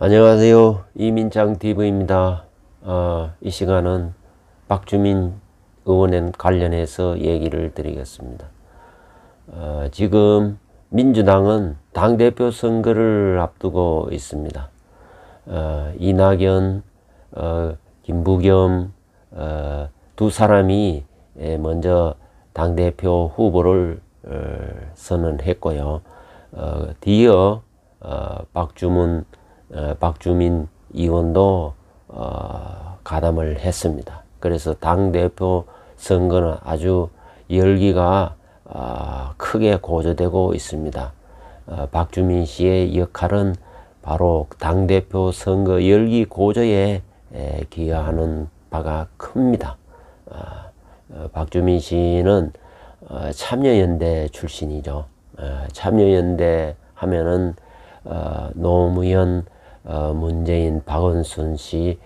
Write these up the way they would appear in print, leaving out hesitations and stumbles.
안녕하세요. 이민창TV입니다. 이 시간은 박주민 의원에 관련해서 얘기를 드리겠습니다. 지금 민주당은 당대표 선거를 앞두고 있습니다. 이낙연, 김부겸 두 사람이 먼저 당대표 후보를 선언했고요. 뒤이어 박주민 의원도 가담을 했습니다. 그래서 당대표 선거는 아주 열기가 크게 고조되고 있습니다. 박주민 씨의 역할은 바로 당대표 선거 열기 고조에 기여하는 바가 큽니다. 박주민 씨는 참여연대 출신이죠. 참여연대 하면은 노무현, 문재인, 박원순 씨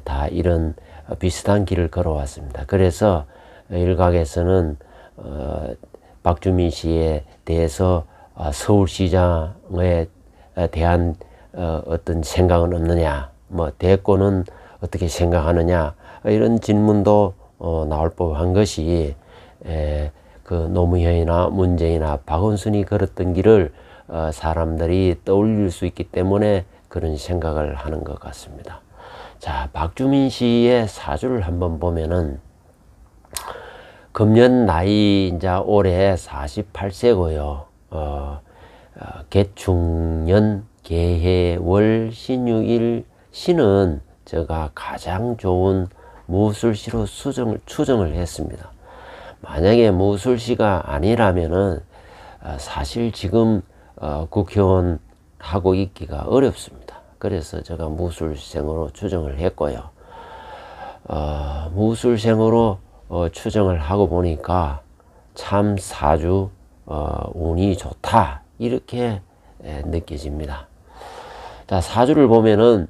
다 이런 비슷한 길을 걸어왔습니다. 그래서 일각에서는 박주민 씨에 대해서 서울시장에 대한 어떤 생각은 없느냐, 뭐 대권은 어떻게 생각하느냐, 이런 질문도 나올 법한 것이 그 노무현이나 문재인이나 박원순이 걸었던 길을 사람들이 떠올릴 수 있기 때문에 그런 생각을 하는 것 같습니다. 자, 박주민 씨의 사주를 한번 보면은 금년 나이 이제 올해 48세고요. 개축년 개해월 신유일 신은 제가 가장 좋은 무술시로 추정을 했습니다. 만약에 무술시가 아니라면은 사실 지금 국회의원 하고 있기가 어렵습니다. 그래서 제가 무술생으로 추정을 했고요. 무술생으로 추정을 하고 보니까 참 사주 운이 좋다, 이렇게 느껴집니다. 자, 사주를 보면은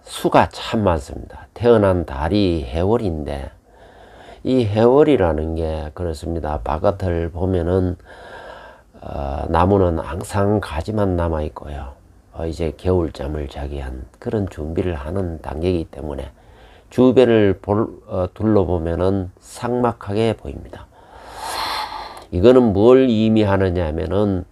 수가 참 많습니다. 태어난 달이 해월인데 이 해월이라는 게 그렇습니다. 바깥을 보면은 나무는 항상 가지만 남아 있고요. 이제 겨울잠을 자기 위한 그런 준비를 하는 단계이기 때문에 주변을 둘러보면은 삭막하게 보입니다. 이거는 뭘 의미하느냐 하면은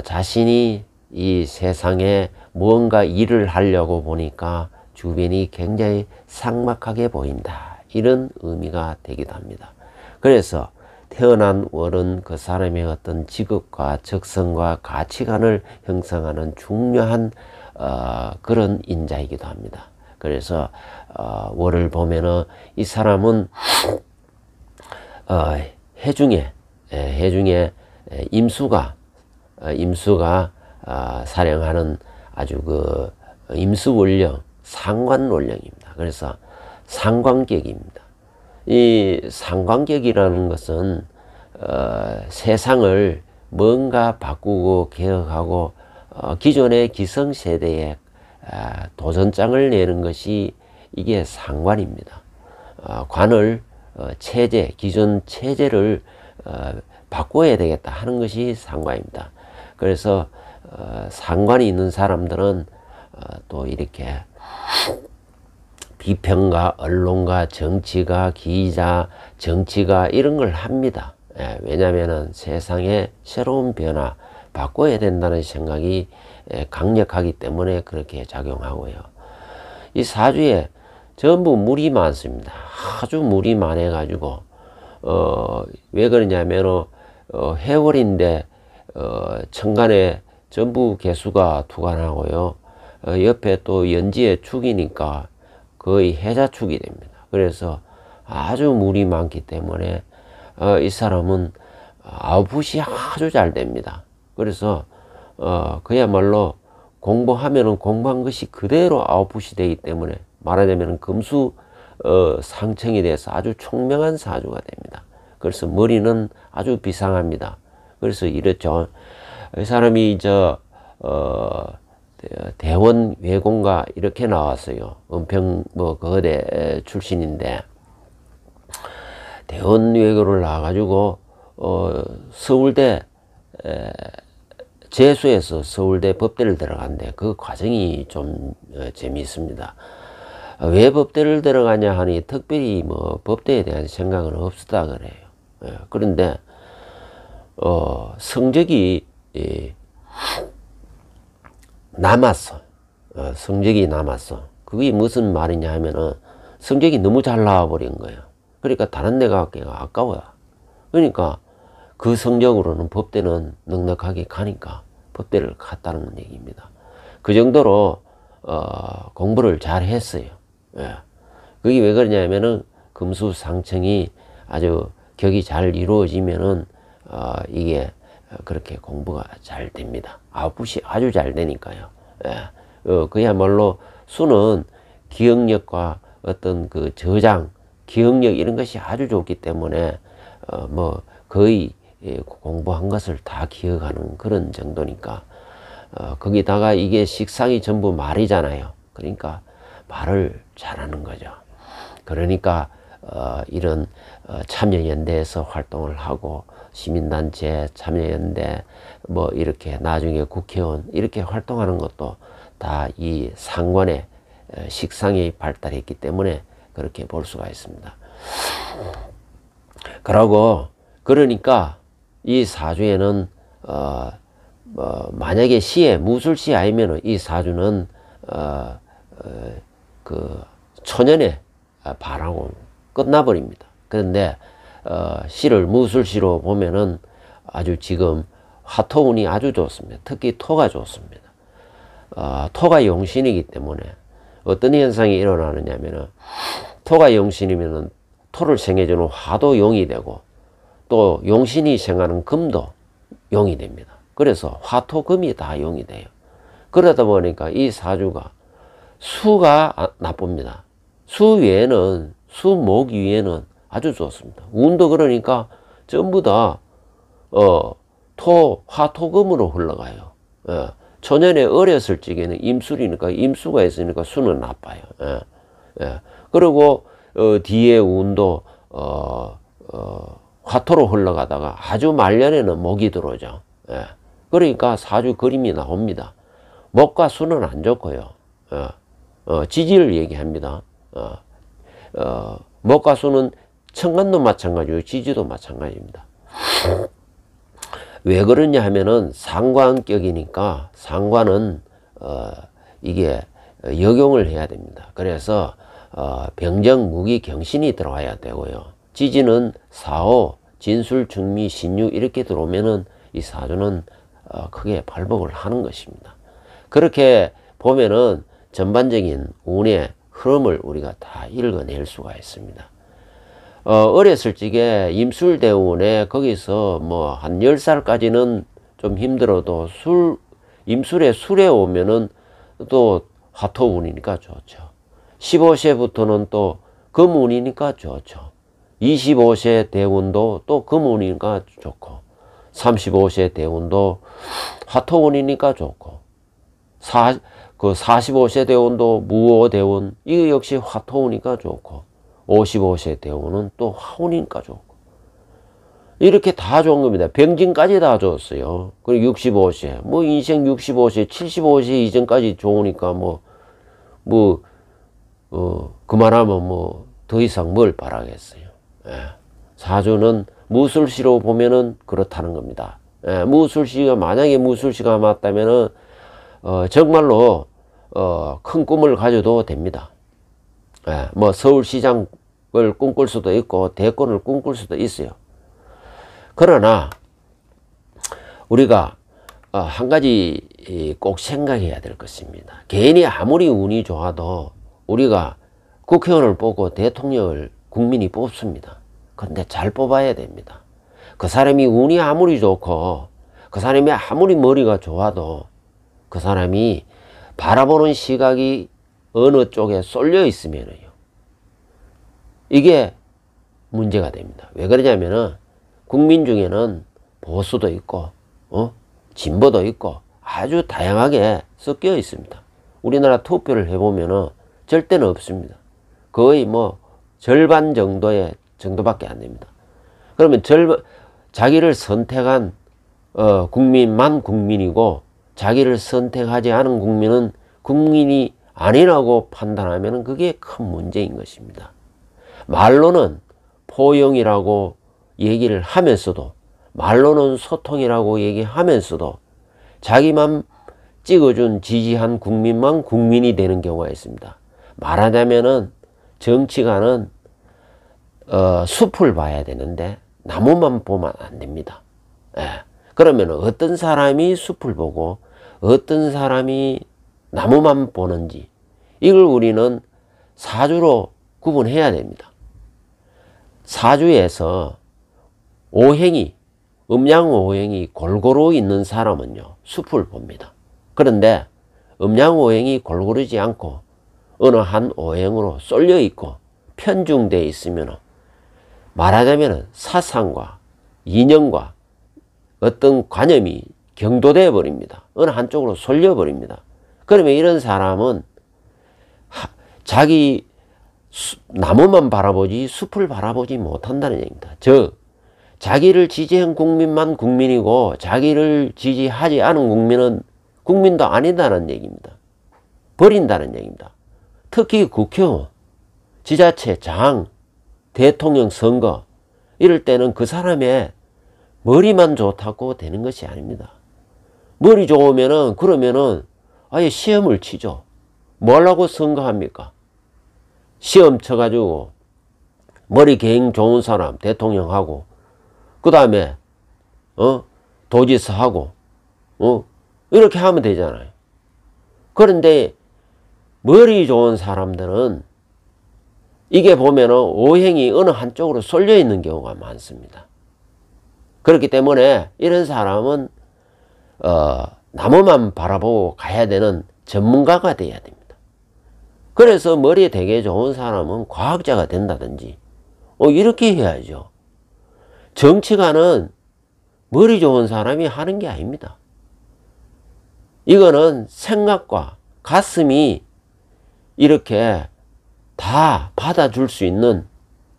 자신이 이 세상에 무언가 일을 하려고 보니까 주변이 굉장히 삭막하게 보인다, 이런 의미가 되기도 합니다. 그래서 태어난 월은 그 사람의 어떤 직업과 적성과 가치관을 형성하는 중요한 그런 인자이기도 합니다. 그래서 월을 보면은 이 사람은 해중에 임수가 사령하는 아주 그 임수월령, 상관월령입니다. 그래서 상관격입니다. 이 상관격이라는 것은 세상을 뭔가 바꾸고 개혁하고 기존의 기성세대에 도전장을 내는 것이 이게 상관입니다. 관을 체제, 기존 체제를 바꿔야 되겠다 하는 것이 상관입니다. 그래서 상관이 있는 사람들은 또 이렇게 비평가, 언론가, 정치가, 기자, 정치가 이런 걸 합니다. 왜냐하면 세상에 새로운 변화, 바꿔야 된다는 생각이 강력하기 때문에 그렇게 작용하고요. 이 사주에 전부 물이 많습니다. 아주 물이 많아가지고 왜 그러냐면 해월인데 천간에 전부 개수가 투관하고요. 옆에 또 연지의 축이니까 거의 해자축이 됩니다. 그래서 아주 물이 많기 때문에 이 사람은 아웃풋이 아주 잘 됩니다. 그래서 그야말로 공부하면은 공부한 것이 그대로 아웃풋이 되기 때문에 말하자면 금수 상청이 돼서 아주 총명한 사주가 됩니다. 그래서 머리는 아주 비상합니다. 그래서 이렇죠. 이 사람이 대원 외공가 이렇게 나왔어요. 은평 거대 출신인데 대원 외고를 나와가지고 서울대 재수해서 서울대 법대를 들어간대. 그 과정이 좀 재미있습니다. 왜 법대를 들어가냐 하니 특별히 뭐 법대에 대한 생각은 없었다 그래요. 그런데 성적이 남았어. 성적이 남았어. 그게 무슨 말이냐 하면은 성적이 너무 잘 나와버린 거예요. 그러니까 다른 데 가기가 아까워요. 그러니까 그 성적으로는 법대는 넉넉하게 가니까 법대를 갔다는 얘기입니다. 그 정도로 공부를 잘 했어요. 그게 왜 그러냐면은 금수상청이 아주 격이 잘 이루어지면은 이게 그렇게 공부가 잘 됩니다. 아주 잘 되니까요. 그야말로 수는 기억력과 어떤 그 저장, 기억력 이런 것이 아주 좋기 때문에 뭐 거의 공부한 것을 다 기억하는 그런 정도니까 거기다가 이게 식상이 전부 말이잖아요. 그러니까 말을 잘하는 거죠. 그러니까 이런 참여연대에서 활동을 하고 시민단체, 참여연대, 뭐 이렇게 나중에 국회의원 이렇게 활동하는 것도 다 이 상관의 식상이 발달했기 때문에 그렇게 볼 수가 있습니다. 그러니까 이 사주에는 만약에 시에 무술시 아니면 이 사주는 그 초년에 반하고 끝나버립니다. 그런데 시를 무술시로 보면은 아주 지금 화토운이 아주 좋습니다. 특히 토가 좋습니다. 토가 용신이기 때문에 어떤 현상이 일어나느냐면은 토가 용신이면은 토를 생해주는 화도 용이 되고 또 용신이 생하는 금도 용이 됩니다. 그래서 화토금이 다 용이 돼요. 그러다 보니까 이 사주가 수가 나쁩니다. 수목 위에는 아주 좋습니다. 운도 그러니까 전부 다 화토금으로 흘러가요. 초년에 어렸을 적에는 임술이니까 임수가 있으니까 수는 나빠요. 그리고 뒤에 운도 화토로 흘러가다가 아주 말년에는 목이 들어오죠. 그러니까 사주 그림이 나옵니다. 목과 수는 안 좋고요. 지지를 얘기합니다. 목과 수는 천간도 마찬가지고 지지도 마찬가지입니다. 왜 그러냐 하면은 상관격이니까 상관은 이게 역용을 해야 됩니다. 그래서 병정, 무기, 경신이 들어와야 되고요. 지지는 사오, 진술, 중미, 신유 이렇게 들어오면은 이 사주는 크게 발복을 하는 것입니다. 그렇게 보면은 전반적인 운의 흐름을 우리가 다 읽어낼 수가 있습니다. 어렸을 적에 임술대운에 거기서 뭐 한 10살까지는 좀 힘들어도 임술에 술에 오면은 또 화토운이니까 좋죠. 15세부터는 또 금운이니까 좋죠. 25세 대운도 또 금운이니까 좋고 35세 대운도 화토운이니까 좋고 45세 대운도 무오대운 이거 역시 화토운이니까 좋고 55세 대운은 또 화운이니까 좋고 이렇게 다 좋은 겁니다. 병진까지 다 좋았어요. 그리고 65세 뭐 인생 65세 75세 이전까지 좋으니까 그만하면 뭐 더 이상 뭘 바라겠어요. 사주는 무술시로 보면은 그렇다는 겁니다. 무술시가 만약에 무술시가 맞다면은 정말로 큰 꿈을 가져도 됩니다. 뭐 서울시장을 꿈꿀 수도 있고 대권을 꿈꿀 수도 있어요. 그러나 우리가 한 가지 꼭 생각해야 될 것입니다. 개인이 아무리 운이 좋아도 우리가 국회의원을 뽑고 대통령을 국민이 뽑습니다. 그런데 잘 뽑아야 됩니다. 그 사람이 운이 아무리 좋고 그 사람이 아무리 머리가 좋아도 그 사람이 바라보는 시각이 어느 쪽에 쏠려 있으면요 이게 문제가 됩니다. 왜 그러냐면은 국민 중에는 보수도 있고 진보도 있고 아주 다양하게 섞여 있습니다. 우리나라 투표를 해보면은 절대는 없습니다. 거의 뭐 절반 정도밖에 안 됩니다. 그러면 자기를 선택한 국민만 국민이고 자기를 선택하지 않은 국민은 국민이 아니라고 판단하면 그게 큰 문제인 것입니다. 말로는 포용이라고 얘기를 하면서도, 말로는 소통이라고 얘기하면서도 자기만 찍어준 지지한 국민만 국민이 되는 경우가 있습니다. 말하자면은 정치가는 숲을 봐야 되는데 나무만 보면 안 됩니다. 예. 그러면 어떤 사람이 숲을 보고 어떤 사람이 나무만 보는지 이걸 우리는 사주로 구분해야 됩니다. 사주에서 오행이, 음양오행이 골고루 있는 사람은요 숲을 봅니다. 그런데 음양오행이 골고루지 않고 어느 한 오행으로 쏠려 있고 편중되어 있으면 말하자면 사상과 인연과 어떤 관념이 경도되어 버립니다. 어느 한쪽으로 쏠려 버립니다. 그러면 이런 사람은 자기 나무만 바라보지 숲을 바라보지 못한다는 얘기입니다. 즉 자기를 지지한 국민만 국민이고 자기를 지지하지 않은 국민은 국민도 아니다는 얘기입니다. 버린다는 얘기입니다. 특히 국회의원, 지자체, 장, 대통령 선거 이럴 때는 그 사람의 머리만 좋다고 되는 것이 아닙니다. 머리 좋으면은 그러면은 아예 시험을 치죠. 뭐라고 선거합니까? 시험 쳐가지고 머리 갱 좋은 사람 대통령하고 그 다음에 도지사하고 이렇게 하면 되잖아요. 그런데 머리 좋은 사람들은 이게 보면은 오행이 어느 한쪽으로 쏠려 있는 경우가 많습니다. 그렇기 때문에 이런 사람은 나무만 바라보고 가야 되는 전문가가 돼야 됩니다. 그래서 머리에 되게 좋은 사람은 과학자가 된다든지 이렇게 해야죠. 정치가는 머리 좋은 사람이 하는 게 아닙니다. 이거는 생각과 가슴이 이렇게 다 받아줄 수 있는,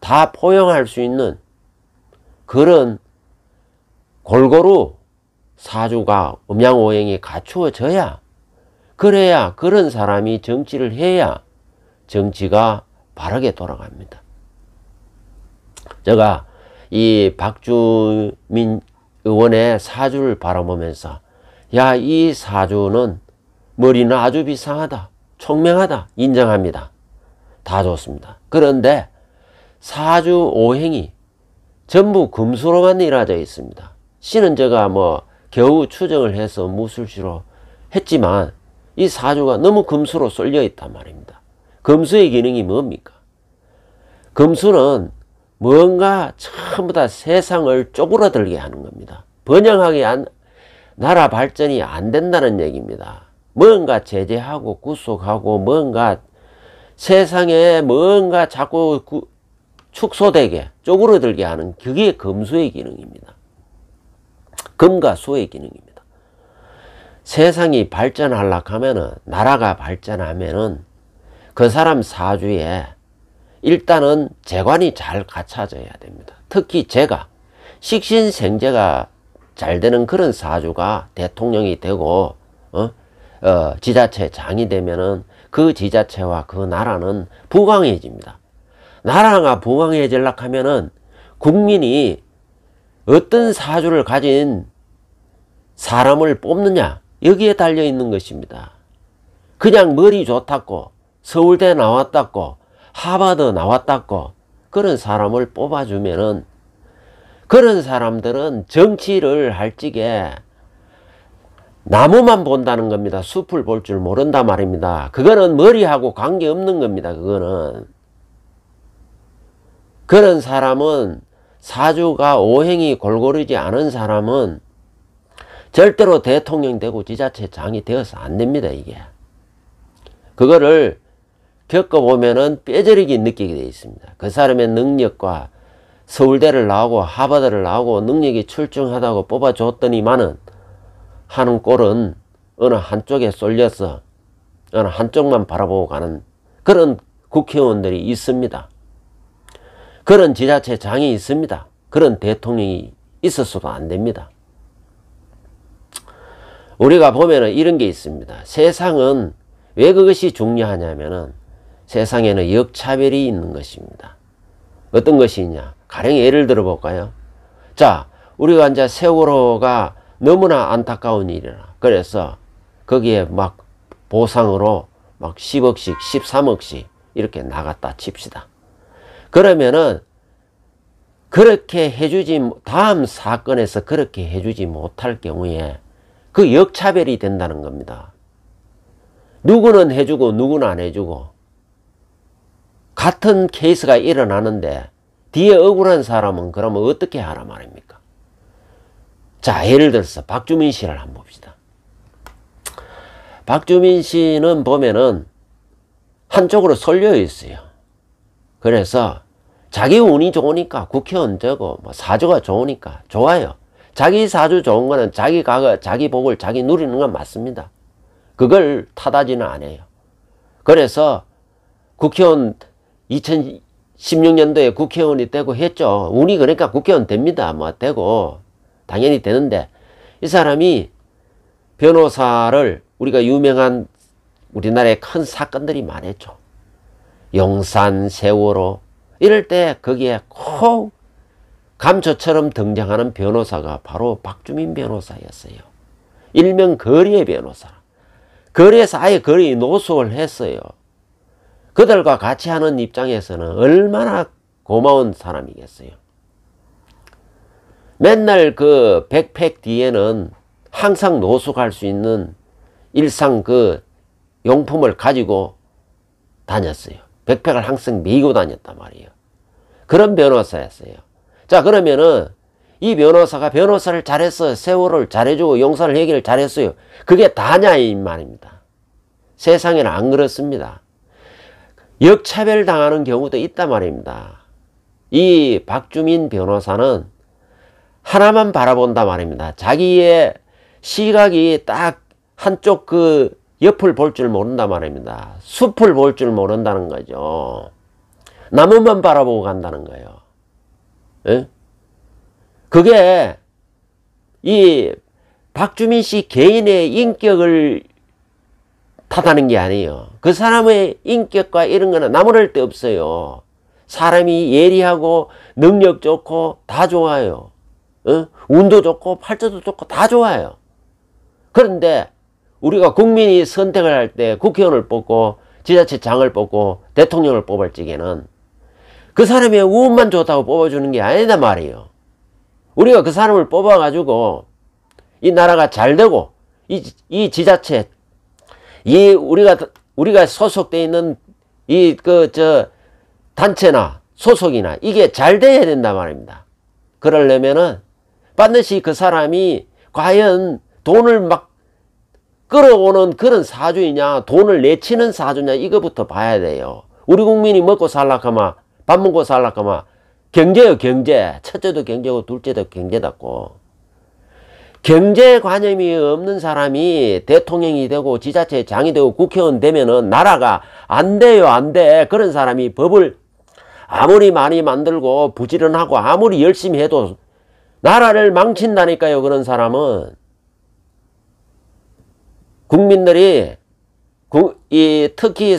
다 포용할 수 있는 그런 골고루 사주가 음양오행이 갖추어져야, 그래야 그런 사람이 정치를 해야 정치가 바르게 돌아갑니다. 제가 이 박주민 의원의 사주를 바라보면서 야, 이 사주는 머리는 아주 비상하다, 총명하다, 인정합니다. 다 좋습니다. 그런데 사주 오행이 전부 금수로만 이루어져 있습니다. 씨는 제가 겨우 추정을 해서 무술시로 했지만 이 사주가 너무 금수로 쏠려 있단 말입니다. 금수의 기능이 뭡니까? 금수는 뭔가 전부 다 세상을 쪼그라들게 하는 겁니다. 번영하게 나라 발전이 안 된다는 얘기입니다. 뭔가 제재하고 구속하고 뭔가 세상에 뭔가 자꾸 축소되게 쪼그라들게 하는 그게 금수의 기능입니다. 금과 수의 기능입니다. 세상이 발전하려고 하면은, 나라가 발전하면은 그 사람 사주에 일단은 재관이 잘 갖춰져야 됩니다. 특히 재가, 식신생재가 잘 되는 그런 사주가 대통령이 되고 지자체 장이 되면은 그 지자체와 그 나라는 부강해집니다. 나라가 부강해지려고 하면은 국민이 어떤 사주를 가진 사람을 뽑느냐, 여기에 달려 있는 것입니다. 그냥 머리 좋다고 서울대 나왔다고 하버드 나왔다고 그런 사람을 뽑아주면은 그런 사람들은 정치를 할 적에 나무만 본다는 겁니다. 숲을 볼 줄 모른다 말입니다. 그거는 머리하고 관계없는 겁니다. 그거는. 그런 사람은, 사주가 오행이 골고루지 않은 사람은 절대로 대통령 되고 지자체 장이 되어서 안 됩니다. 이게. 그거를 겪어보면은 뼈저리게 느끼게 되어 있습니다. 그 사람의 능력과 서울대를 나오고 하버드를 나오고 능력이 출중하다고 뽑아줬더니만은 하는 꼴은 어느 한쪽에 쏠려서 어느 한쪽만 바라보고 가는 그런 국회의원들이 있습니다. 그런 지자체 장이 있습니다. 그런 대통령이 있었어도 안 됩니다. 우리가 보면은 이런 게 있습니다. 세상은 왜 그것이 중요하냐면은 세상에는 역차별이 있는 것입니다. 어떤 것이 있냐? 가령 예를 들어 볼까요? 자, 우리가 이제 세월호가 너무나 안타까운 일이라. 그래서 거기에 막 보상으로 막 10억씩, 13억씩 이렇게 나갔다 칩시다. 그러면은 그렇게 해주지, 다음 사건에서 그렇게 해주지 못할 경우에 그 역차별이 된다는 겁니다. 누구는 해주고 누구는 안 해주고 같은 케이스가 일어나는데 뒤에 억울한 사람은 그러면 어떻게 하라 말입니까? 자, 예를 들어서 박주민 씨를 한번 봅시다. 박주민 씨는 보면은 한쪽으로 쏠려 있어요. 그래서 자기 운이 좋으니까 국회의원 되고 뭐 사주가 좋으니까 좋아요. 자기 사주 좋은 거는 자기 과거, 자기 복을 자기 누리는 건 맞습니다. 그걸 탓하지는 않아요. 그래서 국회의원 2016년도에 국회의원이 되고 했죠. 운이 그러니까 국회의원 됩니다. 뭐 되고 당연히 되는데 이 사람이 변호사를 우리가 유명한 우리나라에 큰 사건들이 많았죠. 용산, 세월호 이럴 때 거기에 꼭 감초처럼 등장하는 변호사가 바로 박주민 변호사였어요. 일명 거리의 변호사. 거리에서 아예 거리 노숙을 했어요. 그들과 같이 하는 입장에서는 얼마나 고마운 사람이겠어요. 맨날 그 백팩 뒤에는 항상 노숙할 수 있는 일상 그 용품을 가지고 다녔어요. 백팩을 항상 메고 다녔단 말이에요. 그런 변호사였어요. 자, 그러면은 이 변호사가 변호사를 잘했어. 세월을 잘해주고 용산을 해결을 잘했어요. 그게 다냐 이 말입니다. 세상에는 안 그렇습니다. 역차별 당하는 경우도 있단 말입니다. 이 박주민 변호사는 하나만 바라본단 말입니다. 자기의 시각이 딱 한쪽 그 옆을 볼 줄 모른단 말입니다. 숲을 볼 줄 모른다는 거죠. 나무만 바라보고 간다는 거예요. 에? 그게 이 박주민 씨 개인의 인격을 탓하는 게 아니에요. 그 사람의 인격과 이런 거는 나무랄 데 없어요. 사람이 예리하고 능력 좋고 다 좋아요. 운도 좋고 팔자도 좋고 다 좋아요. 그런데 우리가 국민이 선택을 할 때 국회의원을 뽑고 지자체장을 뽑고 대통령을 뽑을 적에는 그 사람의 운만 좋다고 뽑아주는 게 아니다 말이에요. 우리가 그 사람을 뽑아가지고 이 나라가 잘 되고 이 지자체 우리가 소속돼 있는 단체나 소속이나 이게 잘 돼야 된단 말입니다. 그러려면은 반드시 그 사람이 과연 돈을 막 끌어오는 그런 사주이냐 돈을 내치는 사주냐 이거부터 봐야 돼요. 우리 국민이 먹고 살라카마 밥 먹고 살라카마 경제요 경제. 첫째도 경제고 둘째도 경제다고. 경제관념이 없는 사람이 대통령이 되고 지자체장이 되고 국회의원 되면은 나라가 안 돼요 안 돼. 그런 사람이 법을 아무리 많이 만들고 부지런하고 아무리 열심히 해도 나라를 망친다니까요. 그런 사람은. 국민들이 특히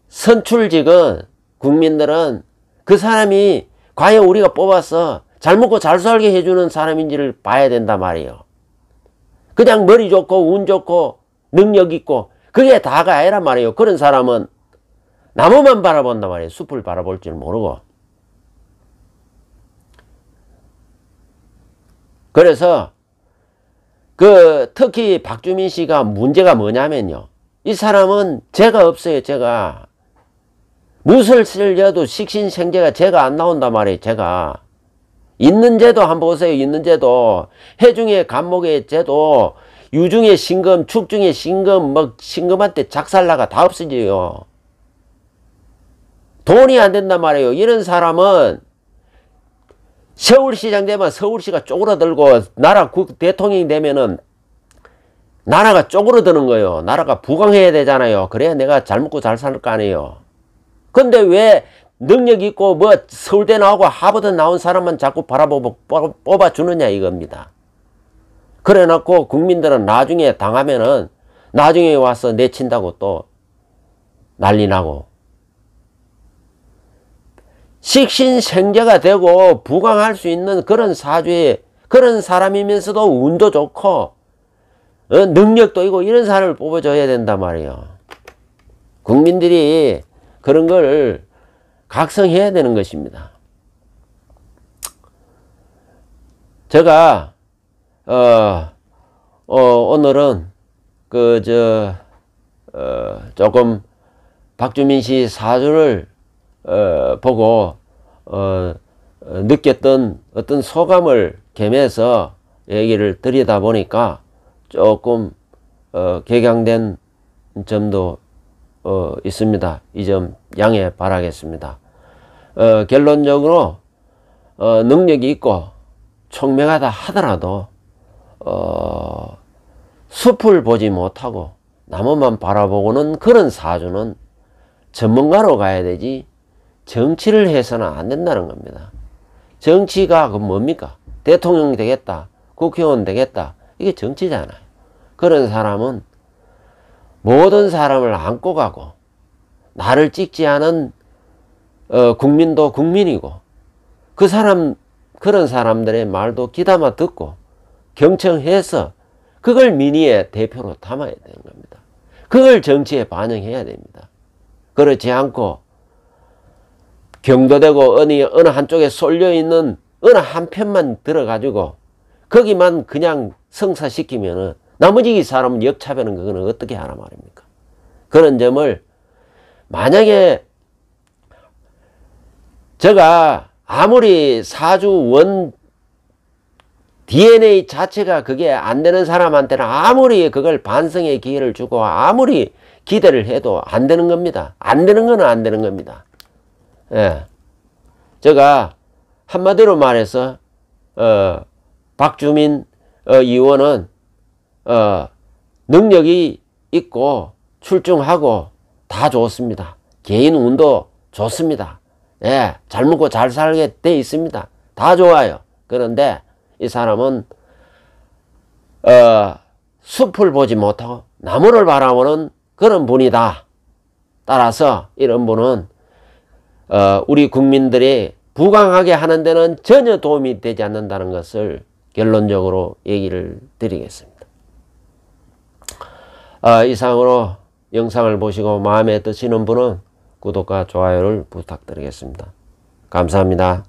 선출직은 국민들은 그 사람이 과연 우리가 뽑아서 잘 먹고 잘 살게 해주는 사람인지를 봐야 된단 말이에요. 그냥 머리 좋고 운 좋고 능력 있고 그게 다가 아니란 말이에요. 그런 사람은 나무만 바라본단 말이에요. 숲을 바라볼 줄 모르고. 그래서 특히 박주민 씨가 문제가 뭐냐면요. 이 사람은 죄가 없어요. 죄가. 무엇을 쓸려도 식신생죄가 죄가 안 나온단 말이에요. 죄가. 있는 죄도 한번 보세요. 있는 죄도. 해중에 간목의 죄도 유중에 신금, 축중에 신금, 신금한테 작살나가 다 없어져요. 돈이 안 된단 말이에요. 이런 사람은 서울시장 되면 서울시가 쪼그라들고 나라 대통령이 되면은 나라가 쪼그라드는 거예요. 나라가 부강해야 되잖아요. 그래야 내가 잘 먹고 잘 살 거 아니에요. 근데 왜 능력 있고 뭐 서울대 나오고 하버드 나온 사람만 자꾸 뽑아주느냐 이겁니다. 그래 놓고 국민들은 나중에 당하면은 나중에 와서 내친다고 또 난리 나고, 식신생재가 되고 부강할 수 있는 그런 사주의 그런 사람이면서도 운도 좋고 능력도 있고 이런 사람을 뽑아줘야 된단 말이에요. 국민들이 그런 걸 각성해야 되는 것입니다. 제가 오늘은 조금 박주민 씨 사주를 보고 느꼈던 어떤 소감을 겸해서 얘기를 드리다 보니까 조금 격양된 점도 있습니다. 이 점 양해 바라겠습니다. 결론적으로 능력이 있고 총명하다 하더라도 숲을 보지 못하고 나무만 바라보고는 그런 사주는 전문가로 가야 되지 정치를 해서는 안 된다는 겁니다. 정치가 그 뭡니까? 대통령 되겠다, 국회의원 되겠다, 이게 정치잖아요. 그런 사람은 모든 사람을 안고 가고 나를 찍지 않은 국민도 국민이고 그런 사람들의 말도 귀담아 듣고 경청해서 그걸 민의의 대표로 담아야 되는 겁니다. 그걸 정치에 반영해야 됩니다. 그렇지 않고 경도되고 어느 한쪽에 쏠려있는 어느 한 편만 들어가지고 거기만 그냥 성사시키면은 나머지 사람은 역차별은 그거는 어떻게 하나 말입니까? 그런 점을 만약에 제가 아무리 사주 원 DNA 자체가 그게 안 되는 사람한테는 아무리 그걸 반성의 기회를 주고 아무리 기대를 해도 안 되는 겁니다. 안 되는 건 안 되는 겁니다. 예. 제가 한마디로 말해서 박주민 의원은 능력이 있고 출중하고 다 좋습니다. 개인 운도 좋습니다. 예, 잘 먹고 잘 살게 돼 있습니다. 다 좋아요. 그런데 이 사람은 숲을 보지 못하고 나무를 바라보는 그런 분이다. 따라서 이런 분은 우리 국민들이 부강하게 하는 데는 전혀 도움이 되지 않는다는 것을 결론적으로 얘기를 드리겠습니다. 이상으로 영상을 보시고 마음에 드시는 분은 구독과 좋아요를 부탁드리겠습니다. 감사합니다.